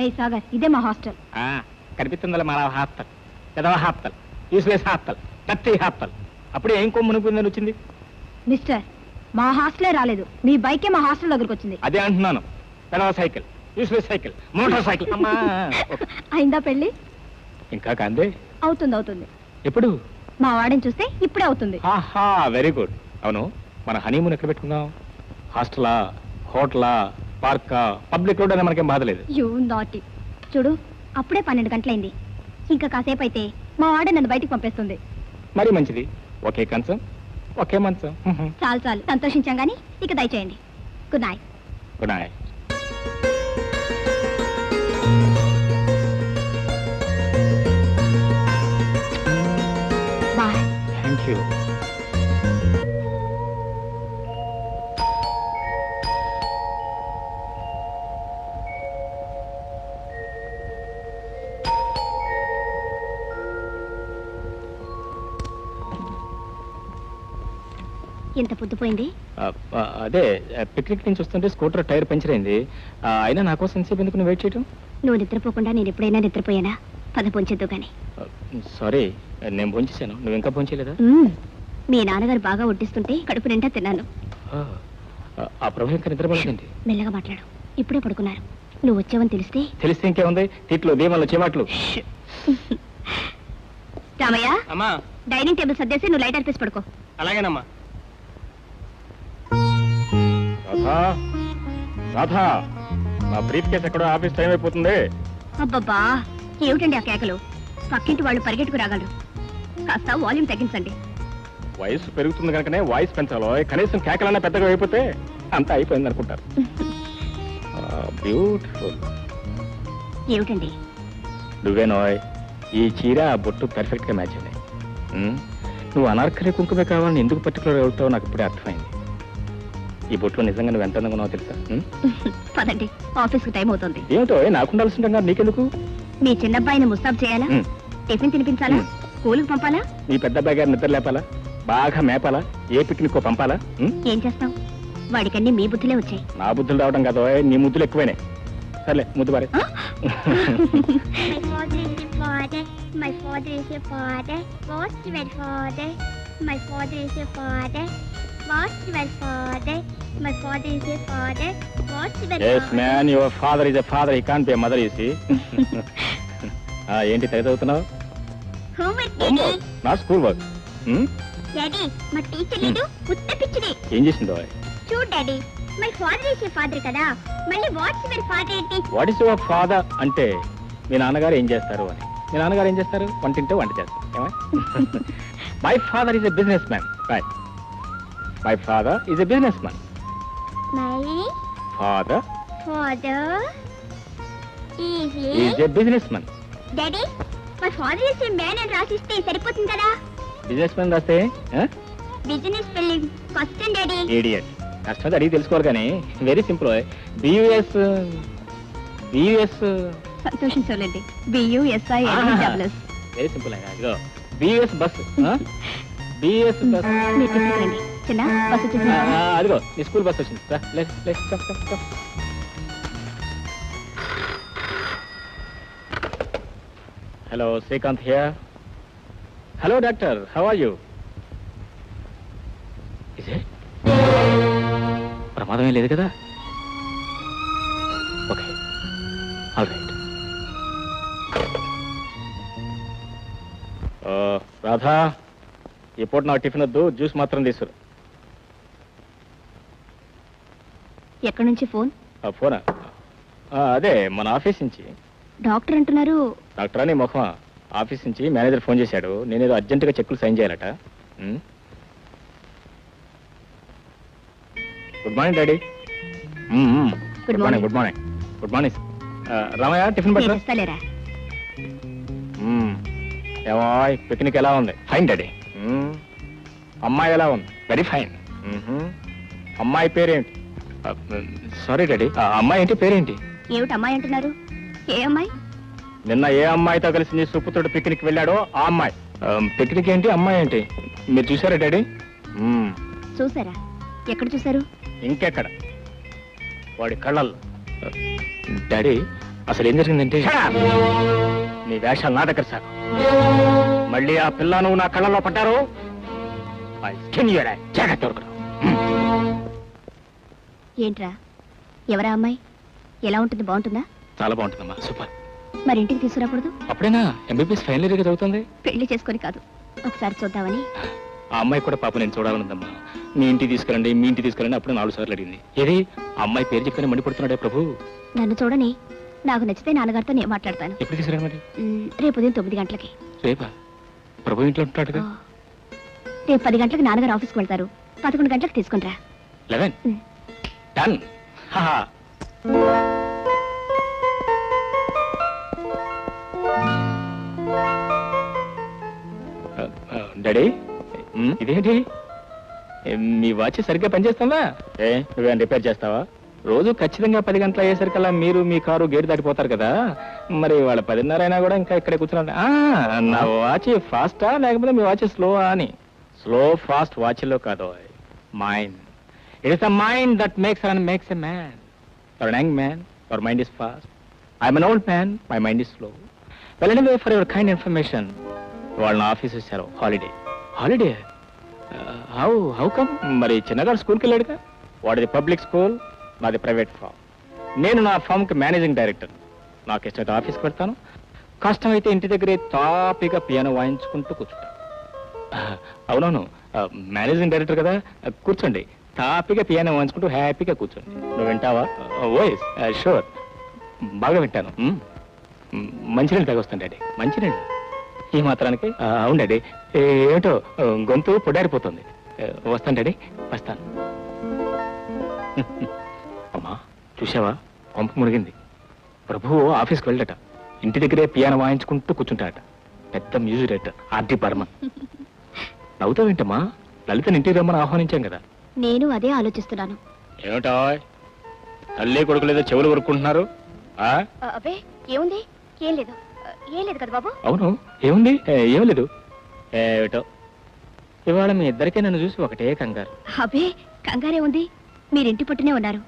ఏ సాగర్, ఇదే మా హాస్టల్. కనిపిస్తుందా మన హాస్టల్, పెదవ హాస్టల్, యూస్లెస్ హాస్టల్, కత్తి హాస్టల్. అప్పుడే ఏం కొమ్మునుకుందని వచ్చింది? మిస్టర్, మా హాస్టలే రాలేదు, మీ బైకే మా హాస్టల్ దగ్గరకు వచ్చింది. అదే అంటున్నాను, పెదవ cycle, useless cycle, motorcycle. అయిందా పెళ్లి? ఇంకా కాందే. అవుతుంది అవుతుంది. ఎప్పుడు? మా వాడిని చూస్తే ఇప్పుడే అవుతుంది. Very good. అవును, మన హనీమూన్ ఎక్కడ పెట్టుకుందాం? హాస్టలా, హోటలా, పార్కా, పబ్లిక్ రోడ్ అనే మనకేం బాధలేదు. You naughty. చూడు, అప్పుడే 12 గంటలైంది. ఇంకా కాసేపు అయితే మా వాడే నన్ను బయటికి పంపేస్తుంది. మరి మంచిది, ఒకే కంచం, ఒకే మంచం. చాలు చాలు, సంతోషించాం గానీ ఇక దయచేయండి. Good night. Good night. Bye. Thank you. ఎంత పొద్దుపోయింది? అదే పిక్నిక్ నుంచి వస్తుంటే స్కూటర్ టైర్ పంచర్ అయింది. అయినా నా కోసం ఎంతసేపు ఎందుకు నువ్వు వెయిట్ చేయటం? నువ్వు నిద్రపోకుండా నేను ఎప్పుడైనా నిద్రపోయానా? పద పొంచొద్దు కానీ. సారీ, నేను భోంచేశాను, నువ్వు ఇంకా భోంచేయలేదా? మీ నాన్నగారు బాగా వడ్డిస్తుంటే కడుపు నిండా తిన్నాను. ఆ ప్రభు ఇంకా నిద్రపోలేదండి. మెల్లగా మాట్లాడు, ఇప్పుడే పడుకున్నారు. నువ్వు వచ్చావని తెలిస్తే ఇంకేముంది, తిట్లు, దీమాలు, చేమాట్లు. రామయ్య, అమ్మా, డైనింగ్ టేబుల్ సర్దేసి నువ్వు లైట్ అర్పేసి పడుకో. అలాగేనమ్మా. రాధా, నా బ్రీఫ్ కేసు ఎక్కడో, ఆఫీస్ టైం అయిపోతుంది. అబ్బబ్బా, ఏమిటండి ఆ కేకలు? పక్కింటి వాళ్ళు పరిగెట్టుకు రాగలరు. కాస్త వాల్యూమ్ తగ్గించండి. వయసు పెరుగుతుంది కనుకనే వాయిస్ పెంచాలో, కనీసం కేకలన్నా పెద్దగా అయిపోతే అంతా అయిపోయింది అనుకుంటారు. బ్యూటిఫుల్. ఏమిటండి? నువ్వేనోయ్, ఈ చీర ఆ బొట్టు పర్ఫెక్ట్ గా మ్యాచ్ అయింది. నువ్వు అనార్కలి కుంకుమే కావాలని ఎందుకు పర్టికులర్ అవుతావో నాకు ఇప్పుడే అర్థమైంది. ఈ బొట్లో నిజంగా నువ్వు ఎంత అందంగా ఉన్నావో తెలుసా? పదండి, ఆఫీస్ కు టైం అవుతుంది. ఏమిటో నాకుండాల్సింటా, నీకెందుకు? మీ చిన్నబ్బాయిని ముస్తాబ్ చేయాలా? టిఫిన్ తినిపించాలా? స్కూల్కి పంపాలా? నీ పెద్ద అబ్బాయి గారు నిద్ర లేపాలా? బాగా మేపాలా? ఏ పిక్నిక్ పంపాలా? ఏం చేస్తాం, వాడికన్నీ మీ బుద్ధులే వచ్చాయి. నా బుద్ధులు రావడం కాదు, నీ ముద్దులు ఎక్కువైనాయి. సర్లే, ముద్దు బారే. My father is a father. What's your father? My father is a father. What's your father? My father is a father. What's your father? Yes, man, your father is a father. He can't be a mother, you see. ఏంటి తెగ చదువుతున్నావు? Homework, Daddy. నా school work. Daddy, మా teacher లేదు, ఉత్త పిచ్చిది. ఏం చేసిందో? చూడు daddy, my father is a father కదా, మళ్ళీ వాట్స్ యువర్ ఫాదర్ ఏంటి? వాట్ ఇస్ యువర్ ఫాదర్ అంటే మీ నాన్నగారు ఏం చేస్తారు అని. మీ నాన్నగారు ఏం చేస్తారు? వంటింటే వంట చేస్తారు. My father is a businessman. Right, my father is a businessman. My father is a businessman. Daddy, my father is a man అని రాసిస్తే సరిపోతుంది కదా. బిజినెస్ మ్యాన్ రాస్తే బిజినెస్ స్పెల్లింగ్ కష్టం డాడీ. ఇడియట్. కష్టం అడిగి తెలుసుకోవాలి కానీ వెరీ సింపుల్. బియుఎస్ సంతోషించాలండి. BUSI very simple. ఇదిగో బియుఎస్ బస్. B U S bus. మీరు తీసుకురండి. చిన్న బస్సు వచ్చేసి అదిగో నీ స్కూల్ బస్ వచ్చింది. Hello, Srikanth here. Hello doctor, how are you? ఇదే ప్రమాదమే లేదు కదా? Okay, all right. రాధా, ఈ పూట నాకు టిఫిన్ వద్దు, జ్యూస్ మాత్రం తీసుకురు. ఎక్కడి నుంచి ఫోన్? ఫోనా? అదే మన ఆఫీస్ నుంచి. డాక్టర్ అంటున్నారు. డాక్టర్ అని ముఖమా? ఆఫీస్ నుంచి మేనేజర్ ఫోన్ చేశాడు, నేనేదో అర్జెంటుగా చెక్కులు సైన్ చేయాలట. Good morning daddy. Good morning. Good morning. Good morning. Ramayya, tiffin పట్టరా? ఏమో, పిక్నిక్ ఎలా ఉంది? Fine daddy. అమ్మాయి ఎలా ఉంది? Very fine. అమ్మాయి పేరేంటి? సారీ డాడీ, అమ్మాయి ఏంటి పేరేంటి? ఏమిటి అమ్మాయి అంటున్నారు? ఏ అమ్మాయి? నిన్న ఏ అమ్మాయితో కలిసి నీ సుప్పుతోడు పిక్నిక్ వెళ్ళాడో ఆ అమ్మాయి. పిక్నిక్ ఏంటి, అమ్మాయి ఏంటి? మీరు చూసారా డాడీ? చూసారా? ఎక్కడ చూసారు? ఇంకెక్కడ, వాడి కళ్ళల్లో. డాడీ, అసలు ఏం జరిగిందంటే నీ వేషాలు నా దగ్గర సాగు. మళ్ళీ ఆ పిల్ల నువ్వు నా కళ్ళలో పడ్డారు జాగ్రత్త దొరకదు. ఏంట్రా ఎవరా అమ్మాయి? ఎలా ఉంటుంది? బాగుంటుందా? చాలా బాగుంటుందమ్మా, సూపర్. మరి ఇంటికి తీసుకురాకూడదు? అప్పుడేనా ఎంబీబీఎస్ ఫైనల్ ఇయర్ చదువుతుంది. పెళ్లి చేసుకొని కాదు, ఒకసారి చూద్దామని. ఆ అమ్మాయి కూడా పాప నేను చూడాలనుందమ్మా. మీ ఇంటికి తీసుకురండి, మీ ఇంటికి తీసుకురండి అప్పుడు 4 సార్లు అడిగింది. ఏది ఆ అమ్మాయి పేరు చెప్తేనే మండిపడుతున్నాడే ప్రభు. నన్ను చూడని, నాకు నచ్చితే నాన్నగారితో నేను మాట్లాడతాను. ఎప్పుడు తీసుకురండి మరి? రేపు ఉదయం 9 గంటలకి. రేపా? ప్రభు ఇంట్లో ఉంటున్నాడుగా. రేపు 10 గంటలకు నాన్నగారు ఆఫీస్కి వెళ్తారు. 11 గంటలకు తీసుకుంటా. 11 డన్. డాడీ, ఇదేంటి మీ వాచ్ సరిగ్గా పనిచేస్తుందా? నువ్వేం రిపేర్ చేస్తావా? రోజు ఖచ్చితంగా 10 గంటలు అయ్యేసరికల్లా మీరు మీ కారు గేటు దాటిపోతారు కదా, మరి వాళ్ళ 10:30 అయినా కూడా ఇంకా ఇక్కడే కూర్చున్నా. నా వాచ్ ఫాస్టా లేకపోతే మీ వాచ్ స్లోవా అని? స్లో ఫాస్ట్ వాచ్లో కాదు, mind. It is the mind that makes a man. You're an young man, your mind is fast. I'm an old man, my mind is slow. Well, anyway, for your kind information, వాళ్ళ office ఇచ్చారు holiday. How come? మరి చిన్నగాడు స్కూల్కి వెళ్ళాడుగా. వాడిది public school, నాది private form. నేను నా ఫామ్కి managing director. నాకు ఇష్టం ఆఫీస్కి వెళ్తాను, కష్టమైతే ఇంటి దగ్గరే తాపిగా పియానో వాయించుకుంటూ కూర్చుంటాను. అవునవును, మేనేజింగ్ డైరెక్టర్ కదా, కూర్చోండి. తాపిగా పియానో వాయించుకుంటూ హ్యాపీగా కూర్చోండి. నువ్వు వింటావా? ఓఎస్ షూర్, బాగా వింటాను. మంచినీళ్ళు తాగొస్తాను డాడీ. మంచినీళ్ళు ఈ మాత్రానికి? అవును డాడీ. ఏమిటో గొంతు పొడారిపోతుంది. వస్తాను డాడీ, వస్తాను. అమ్మా చూసావా, పంపు మునిగింది. ప్రభువు ఆఫీస్కి వెళ్ళట, ఇంటి దగ్గరే పియానో వాయించుకుంటూ కూర్చుంటాడట. పెద్ద మ్యూజిక్ డైరెక్టర్ ఆర్టి బర్మన్. నవ్వుతావేంటమ్మా? లలితని ఇంటికి రమ్మని ఆహ్వానించాం కదా. నేను అదే ఆలోచిస్తున్నాను. ఏమిటా తల్లి కొడుకు లేదో చెవులు కొరుక్కుంటున్నారు? అబ్బే ఏముంది, ఏం లేదు కదా బాబు. అవును, ఏముంది? ఏం లేదు. ఏమిటో ఇవాళ మీ ఇద్దరికే నన్ను చూసి ఒకటే కంగారు. అబ్బే కంగారే ఉంది, మీరింటి పట్టునే ఉన్నారు.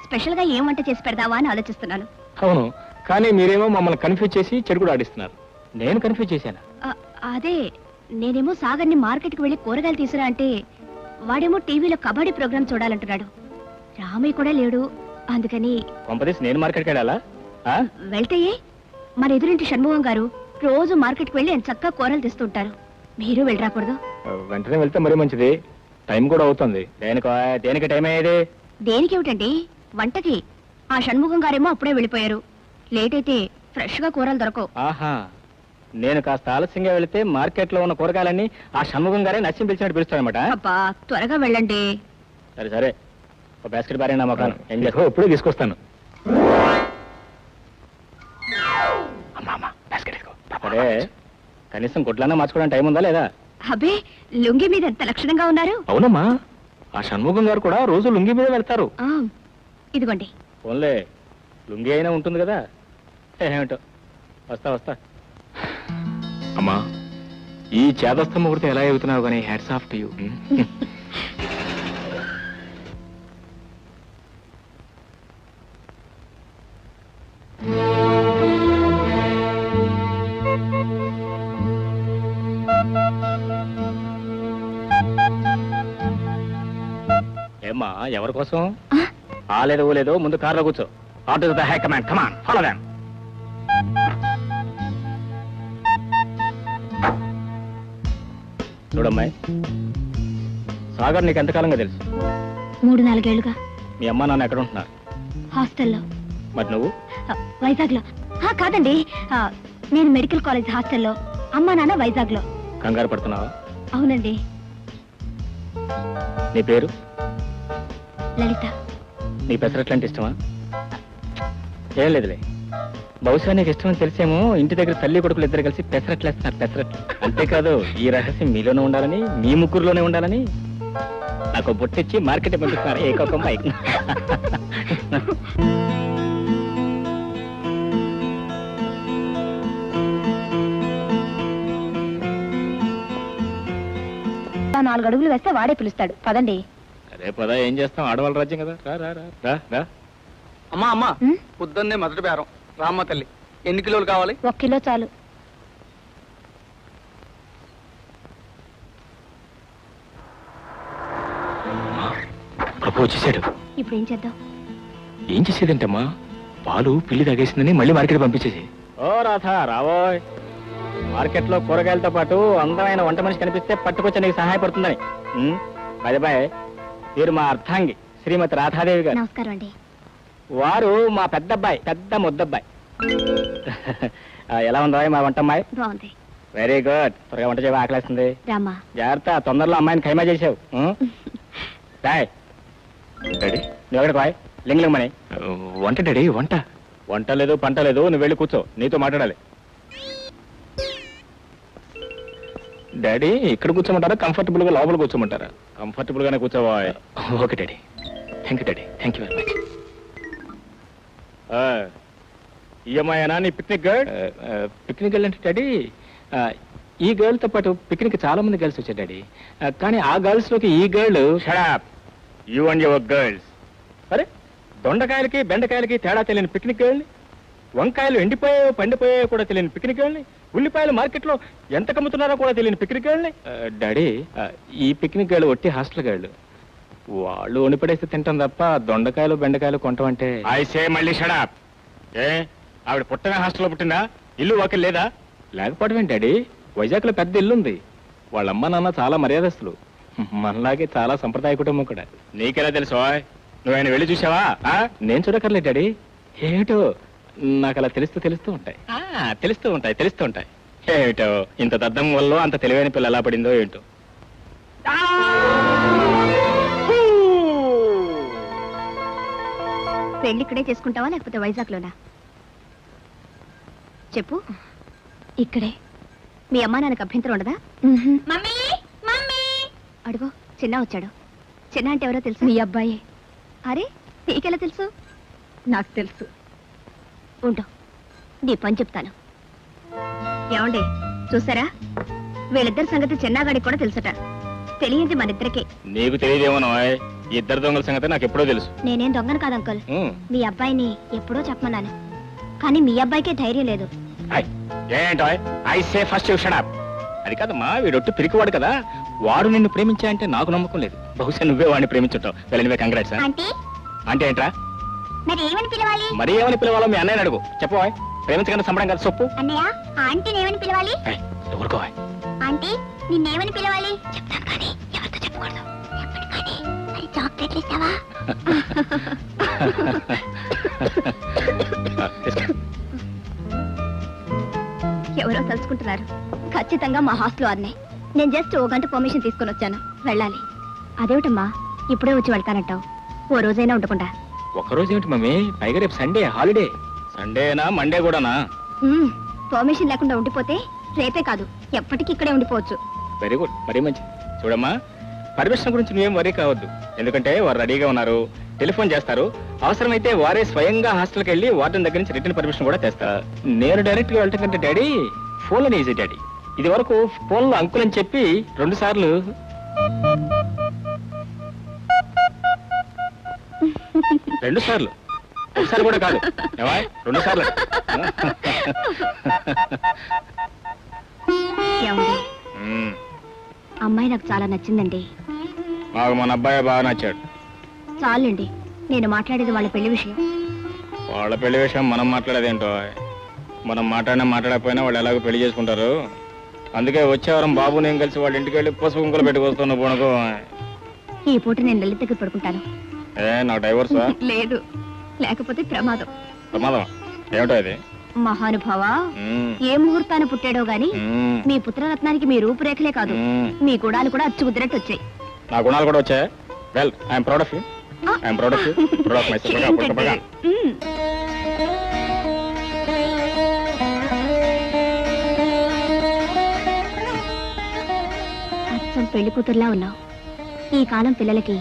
స్పెషల్ గా ఏం వంట చేసి పెడదావా అని ఆలోచిస్తున్నాను. అవును, కానీ మీరేమో మమ్మల్ని కన్ఫ్యూజ్ చేసి చెడు కూడా ఆడిస్తున్నారు. నేను కన్ఫ్యూజ్ చేశాను. అదే, నేనేమో సాగర్ని మార్కెట్కి వెళ్ళి కూరగాయలు తీసుకురా అంటే వాడేమో టీవీలో కబడ్డీ ప్రోగ్రామ్ చూడాలంటున్నాడు. రామయ్య కూడా లేడు, అందుకని. కొంపదీసి నేను మార్కెట్కి వెళ్ళాలా? వెళ్తే మన ఎదురింటి షణ్ముఖం గారు రోజు మార్కెట్కి వెళ్ళి ఆయన చక్కగా కూరలు తెస్తుంటారు. మీరు వెళ్ళి రాకూడదు? వెంటనే వెళ్తే మరీ మంచిది, టైం కూడా అవుతుంది. దేనికి టైం అయ్యేది? దేనికేమిటండి, వంటకి. ఆ షణ్ముఖం గారేమో అప్పుడే వెళ్ళిపోయారు. లేట్ అయితే ఫ్రెష్ గా కూరలు దొరకవు. ఆహా, నేను కాస్త ఆలస్యంగా వెళితే మార్కెట్ లో ఉన్న కూరగాయలన్నీ ఆ షణ్ముఖం గారే నచ్చి పిలిచినట్టు పిలుస్తానమాట. అబ్బా త్వరగా వెళ్ళండి. సరే సరే, ఒక బాస్కెట్ బారేనా మొక్కను ఏం చేస్తా, ఇప్పుడే తీసుకొస్తాను. అరే, కనీసం గుడ్లన్నా మార్చుకోవడానికి టైం ఉందా లేదా? అబ్బే లుంగి మీద ఎంత లక్షణంగా ఉన్నారు. అవునమ్మా, ఆ షణ్ముఖం గారు కూడా రోజు లుంగి మీద వెళ్తారు. ఇదిగోండి. ఓన్లే లుంగి అయినా ఉంటుంది కదా. ఏమిటో, వస్తా. అమ్మా, ఈ చేదస్థ ముహూర్తం ఎలా ఎగుతున్నావు కానీ హ్యాట్స్ ఆఫ్ టు యూ. ఏమ్మా, ఎవరి కోసం? లేదో ముందు కార్లో కూర్చో. Order the high command, come on follow them. చూడమ్మాయి, సాగర్ నీకు ఎంతకాలంగా తెలుసు? 3-4 ఏళ్లుగా. మీ అమ్మా నాన్న ఎక్కడ ఉంటున్నారు? హాస్టల్లో. మరి నువ్వు? వైజాగ్ లో. కాదండి, నేను మెడికల్ కాలేజ్ హాస్టల్లో, అమ్మా నాన్న వైజాగ్ లో. కంగారు పడుతున్నావా? అవునండి. నీ పేరు? లలిత. నీ పెసరట్లంటే ఇష్టమా? ఏం లేదులే, బహుశా నీకు ఇష్టమని తెలిసేమో ఇంటి దగ్గర తల్లి కొడుకులు ఇద్దరు కలిసి పెసరట్లేస్తున్నారు. పెసరట్లు అంతేకాదు, ఈ రహస్యం మీలోనే ఉండాలని, మీ ముగ్గురులోనే ఉండాలని నాకు బొట్టిచ్చి మార్కెట్ పంపిస్తున్నారు. ఏకొక బైక్. ఆ 4 అడుగులు వేస్తే వాడే పిలుస్తాడు. పదండి. అరే పద, ఏం చేస్తాం, ఆడవాళ్ళ రాజ్యం కదా. రా రా రా రా రా. అమ్మా పొద్దున్నే మొదటి బేరం రామ్మ తల్లి ఎన్ని కిలోలు కావాలి? 1 కిలో చాలు. ప్రభు వచ్చేసాడు. ఇప్పుడు ఏం చేద్దాం? ఏం చేసేదంటమ్మా, పాలు పిల్లి తాగేసిందని మళ్ళీ మార్కెట్ పంపించేసి. ఓ రాధా రావోయ్, మార్కెట్లో కూరగాయలతో పాటు అందమైన వంట మనిషి కనిపిస్తే పట్టుకొచ్చి నీకు సహాయపడుతుందని. బాయ్ వీరు మా అర్థాంగి శ్రీమతి రాధాదేవి గారు. నమస్కారం అండి. వారు మా పెద్దబ్బాయి, పెద్ద ముద్దబ్బాయి. ఎలా ఉందా మా వంటమ్మాయి? బాగుంది. Very good. త్వరగా వంట చేయవా, ఆకలేస్తుంది. రామా జాగ్రత్త, తొందరలో అమ్మాయిని ఖైమా చేసావు. బాయ్ డాడీ నువ్వు ఎక్కడికి బాయ్ లింగలింగమని. వంట డాడీ వంట. వంట లేదు పంట లేదు, నువ్వు వెళ్ళి కూర్చో, నీతో మాట్లాడాలి. డాడీ ఇక్కడ కూర్చోమంటారా, కంఫర్టబుల్ గా లోపల కూర్చోమంటారా? కంఫర్టబుల్ గానే కూర్చోవా. Okay daddy. Thank you daddy, thank you very much. ఈఎంఐనా నీ పిక్నిక్ గర్ల్? పిక్నిక్ గర్ల్ అంటే డాడీ, ఈ గర్ల్ తో పాటు పిక్నిక్ చాలా మంది గర్ల్స్ వచ్చారు డాడీ. కానీ ఆ గర్ల్స్ లోకి ఈ girl. Shut you and your girls. అరే దొండకాయలకి బెండకాయలకి తేడా తెలియని పిక్నిక్ గర్ల్ని, వంకాయలు ఎండిపోయాయో పండిపోయాయో కూడా తెలియని పిక్నిక్ గర్ల్ని, ఉల్లిపాయలు మార్కెట్లో ఎంత కమ్ముతున్నారో కూడా తెలియని పిక్నిక్ గర్ల్ని. డాడీ ఈ పిక్నిక్ గర్ల్ ఒట్టి హాస్టల్ గర్ల్. వాళ్ళు ఉనిపడేస్తే తింటాం తప్ప దొండకాయలు బెండకాయలు కొంటాం అంటే. ఐ సే మళ్ళీ షడాప్. ఏ ఆవిడ పుట్టనే హాస్టల్లో పుట్టిందా? ఇల్లు వాకిల్ లేదా? లేకపోవడం డాడీ, వైజాగ్ లో పెద్ద ఇల్లు ఉంది. వాళ్ళ అమ్మ నాన్న చాలా మర్యాదస్తులు, మనలాగే చాలా సంప్రదాయ కుటుంబం కూడా. నీకెలా తెలుసు? నువ్వు ఆయన వెళ్ళి చూసావా? నేను చూడక్కర్లేదు డాడీ, ఏమిటో నాకు అలా తెలుస్తూ ఉంటాయి. తెలుస్తూ ఉంటాయి. ఏమిటో ఇంత దద్దం వల్ల అంత తెలివైన పిల్ల ఎలా పడిందో ఏంటో. పెళ్లి ఇక్కడే చేసుకుంటావా లేకపోతే వైజాగ్ లోనా? చెప్పు. ఇక్కడే. మీ అమ్మా నాన్నకు అభ్యంతరం ఉండదా? మమ్మీ మమ్మీ అడుగో, చిన్న వచ్చాడు. చిన్న అంటే ఎవరో తెలుసు? మీ అబ్బాయి. అరే నీకెలా తెలుసు? నాకు తెలుసు. ఉండు, నీ పని చెప్తాను. ఏమండి చూసారా, వీళ్ళిద్దరి సంగతి చిన్నగాడికి కూడా తెలుసట. తెలియంది మన ఇద్దరికే. నీకు తెలియదేమో, ఇద్దరు దొంగల సంగతి నాకు ఎప్పుడో తెలుసు. నేనేం దొంగను కాదు అంకుల్, మీ అబ్బాయిని ఎప్పుడో చెప్పమన్నాను. కానీ మీ అబ్బాయికే ధైర్యం లేదు. ఏంటో I say first you shut up. అది కాదమ్మా, వీడొట్టు పిరికివాడు కదా, వాడు నిన్ను ప్రేమించా అంటే నాకు నమ్మకం లేదు. బహుశా నువ్వే వాడిని ప్రేమించుంటావు. వెళ్ళనివే, కంగ్రాట్స్. ఆంటీ అంటే ఏంట్రా? మరి ఏమని పిలవాలి? మరి ఏమని పిలవాలో మీ అన్నయ్యని అడుగు. చెప్పవా, ప్రేమించగానే సంబడం కదా సొప్పు. అన్నయ్య ఆంటీని ఏమని పిలవాలి? ఎవరుకో ఆంటీ నిన్నేమని పిలవాలి? చెప్తాను కానీ ఎవరితో చెప్పకూడదు. చెప్పండి కానీ మరి చాక్లెట్లు ఇస్తావా? ఎవరో తలుచుకుంటున్నారు. ఖచ్చితంగా మా హాస్టల్ వారినే. నేను జస్ట్ 1 గంట పర్మిషన్ తీసుకొని వచ్చాను, వెళ్ళాలి. అదేమిటమ్మా ఇప్పుడే వచ్చి వెళ్తానంటావు? ఓ రోజైనా ఉండకుండా. ఒక్కరోజు ఏమిటి మమ్మీ, పైగా రేపు సండే హాలిడే. సండేనా మండే కూడానా? పర్మిషన్ లేకుండా ఉండిపోతే రేపే కాదు ఎప్పటికీ ఇక్కడే ఉండిపోవచ్చు. వెరీ గుడ్, మరీ మంచి. చూడమ్మా, పర్మిషన్ గురించి నువ్వేం వరీ కావద్దు. ఎందుకంటే వారు రెడీగా ఉన్నారు, టెలిఫోన్ చేస్తారు. అవసరమైతే వారే స్వయంగా హాస్టల్కి వెళ్ళి వార్డెన్ దగ్గర నుంచి రిటర్న్ పర్మిషన్ కూడా తెస్తారు. నేను డైరెక్ట్ గా వెళ్ళటం కంటే డాడీ ఫోన్లో ఈజీ డాడీ. ఇది వరకు ఫోన్లో అంకుల్ అని చెప్పి 2 సార్లు. ఒకసారి కూడా కాదు, 2 సార్లు. ఏమండి, అమ్మాయి నాకు చాలా నచ్చిందండి. మాకు మన అబ్బాయి బాగా నచ్చాడు. చాలండి, నేను మాట్లాడేది వాళ్ళ పెళ్లి విషయం. వాళ్ళ పెళ్లి విషయం మనం మాట్లాడేదేంటో. మనం మాట్లాడకపోయినా వాళ్ళు ఎలాగో పెళ్లి చేసుకుంటారు. అందుకే వచ్చేవారం బాబు నేను కలిసి వాళ్ళ ఇంటికి వెళ్ళి పసుపు కుంకులు పెట్టుకొస్తాను. పోనుకో, ఈ పూట నేను లలిత దగ్గర పడుకుంటాను. నాకు డైవర్సా? లేదు, లేకపోతే ప్రమాదం. ప్రమాదం ఏమిటో ఇది? మహానుభావ, ఏ ముహూర్తాన పుట్టాడో గాని మీ పుత్రరత్నానికి మీ రూపురేఖలే కాదు, మీ గుణాలు కూడా అచ్చు కుదిరట్టు వచ్చాయి. నా గుణాలు కూడా వచ్చాయి. Well, I'm proud of you. I'm proud of you. Proud of my self. అచ్చం పెళ్లి కూతురులా ఉన్నావు. ఈ కాలం పిల్లలకి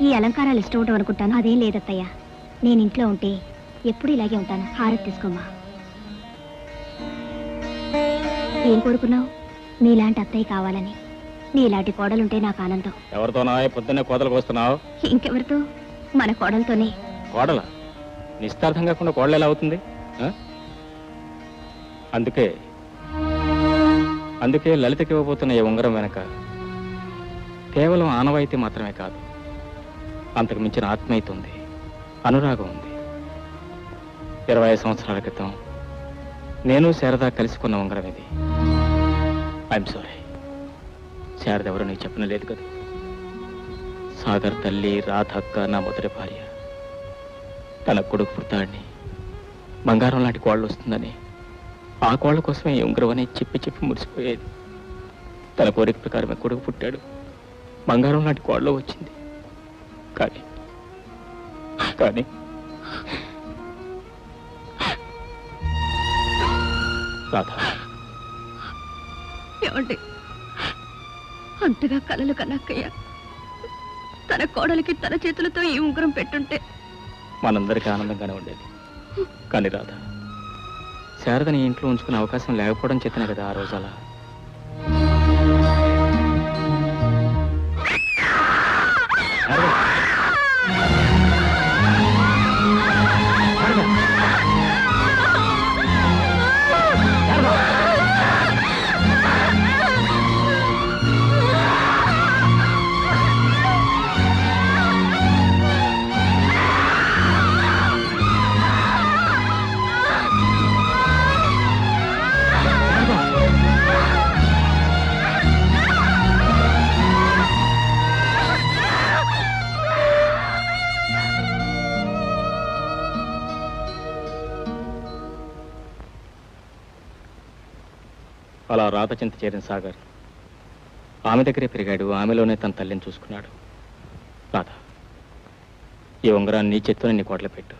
ఈ అలంకారాలు ఇష్టం ఉండవు అనుకుంటాను. అదేం లేదత్తయ్య, నేను ఇంట్లో ఉంటే ఎప్పుడు ఇలాగే ఉంటాను. హారతి తీసుకోమ్మా. ఏం కోరుకున్నావు? నీలాంటి అత్తయ్య కావాలని. నీలాంటి కోడలుంటే నాకు ఆనందం. ఎవరితోనా పొద్దున్నే కోతలకు వస్తున్నావు? ఇంకెవరితో? మన కోడలతోనే. కోడల నిస్తార్థం కాకుండా కోడలు ఎలా అవుతుంది? అందుకే అందుకే లలితకి ఇవ్వబోతున్న ఈ ఉంగరం వెనక కేవలం ఆనవాయితీ మాత్రమే కాదు, అంతకు మించిన ఆత్మీయత ఉంది, అనురాగం ఉంది. 20 సంవత్సరాల క్రితం నేను శారద కలిసి కొన్న ఉంగరం ఇది. ఐఎమ్ సారీ, శారద ఎవరో నీకు చెప్పడం లేదు కదా. సాగర్ తల్లి రాధక్క నా మొదటి భార్య. తన కొడుకు పుడతాడని, బంగారం లాంటి కోళ్ళు వస్తుందని, ఆ కోళ్ళ కోసమే ఈ ఉంగరం అని చెప్పి చెప్పి మురిసిపోయేది. తన కోరిక ప్రకారమే కొడుకు పుట్టాడు, బంగారం లాంటి కోళ్ళ వచ్చింది. కానీ కానీ రాధా, ఏమండి, అంతగా కలలు కనక్కయ్య తన కోడలికి తన చేతులతో ఈ ఉంగరం పెట్టుంటే మనందరికీ ఆనందంగానే ఉండేది. కానీ రాధా, శారదని ఇంట్లో ఉంచుకునే అవకాశం లేకపోవడం చేతనే కదా ఆ రోజు అలా. శారద! శారద! శారద! అలా రాత చింత చేరిన సాగర్ ఆమె దగ్గరే పెరిగాడు, ఆమెలోనే తన తల్లిని చూసుకున్నాడు. రాధ, ఈ ఉంగరాన్ని నీ చేత్తోనే నీ కోటలో పెట్టు.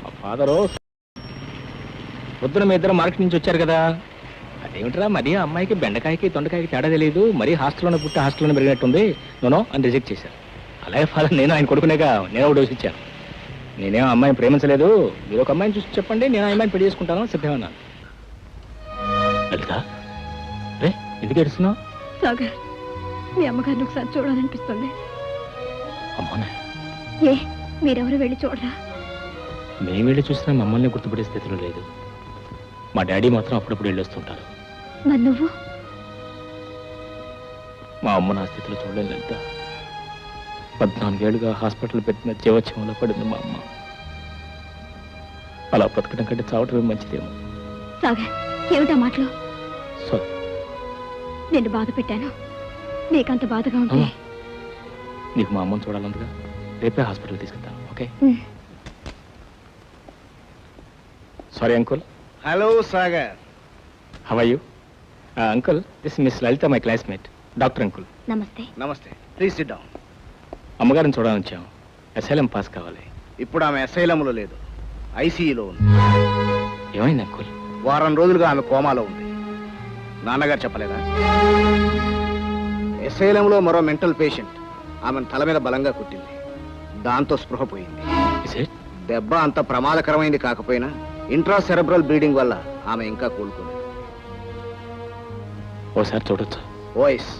మా ఫాదరు పొద్దున మీ ఇద్దరు మార్కెట్ నుంచి వచ్చారు కదా. అదేమిట్రా, మరీ ఆ అమ్మాయికి బెండకాయకి దొండకాయకి తేడా తెలియదు, మరీ హాస్టల్లోనే పుట్టి హాస్టల్లోనే పెరిగినట్టుంది, నోనో అని రిజెక్ట్ చేశారు. అలాగే ఫాదర్, నేను ఆయన కొడుకునేగా, నేను ఒక డోసు ఇచ్చాను. నేనేం అమ్మాయిని ప్రేమించలేదు, మీరు ఒక అమ్మాయిని చూసి చెప్పండి, నేను ఆ అమ్మాయిని పెళ్లి చేసుకుంటాను, సిద్ధమన్నాను. లలిత, రే ఎందుకు ఏడుస్తున్నావు? సాగర్, మీ అమ్మగారిని ఒకసారి చూడాలనిపిస్తుంది. అమ్మనే, ఏ మీరెవరు వెళ్ళి చూడరా? మేము వెళ్ళి చూసినా మమ్మల్ని గుర్తుపడే స్థితిలో లేదు. మా డాడీ మాత్రం అప్పుడప్పుడు వెళ్ళొస్తుంటారు. మరి నువ్వు? మా అమ్మ నా స్థితిలో చూడలేదు లలిత. 14 ఏళ్ళుగా హాస్పిటల్ పెట్టిన జీవోత్సవంలో పడింది మా అమ్మ. అలా బ్రతకడం కంటే చావటమే మంచిదేమో. సాగర్, ఏమిటా మాటలు? సారీ. నిన్ను బాధ పెట్టాను, నీకంత బాధగా ఉంటే. నీకు మా అమ్మని చూడాలందుగా రేపే హాస్పిటల్ తీసుకెళ్తాను, okay? Sorry uncle. Hello Sagar. How are you? Uncle, this miss Lalitha, my classmate, doctor uncle. నమస్తే. నమస్తే, ప్లీజ్ సిట్ డౌన్. అమ్మగారిని చూడాలని వచ్చాం. అసైలం పాస్ కావాలి. ఇప్పుడు ఆమె అసైలంలో లేదు, ఐసీయూలో ఉంది. ఏమైంది అంకుల్? వారం రోజులుగా ఆమె కోమాలో ఉంది. నాన్నగారు చెప్పలేదా? అసైలంలో మరో మెంటల్ పేషెంట్ ఆమెను తల మీద బలంగా కుట్టింది, దాంతో స్పృహ పోయింది. Is it? దెబ్బ అంత ప్రమాదకరమైంది కాకపోయినా ఇంట్రా సెరెబ్రల్ బ్లీడింగ్ వల్ల ఆమె ఇంకా కోలుకుంది. ఓసారి చూడొచ్చా? ఓఎస్.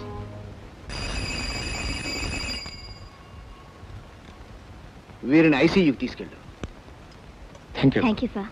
వీరిని ఐసీయూకి తీసుకెళ్ళు. Thank you. Thank you sir.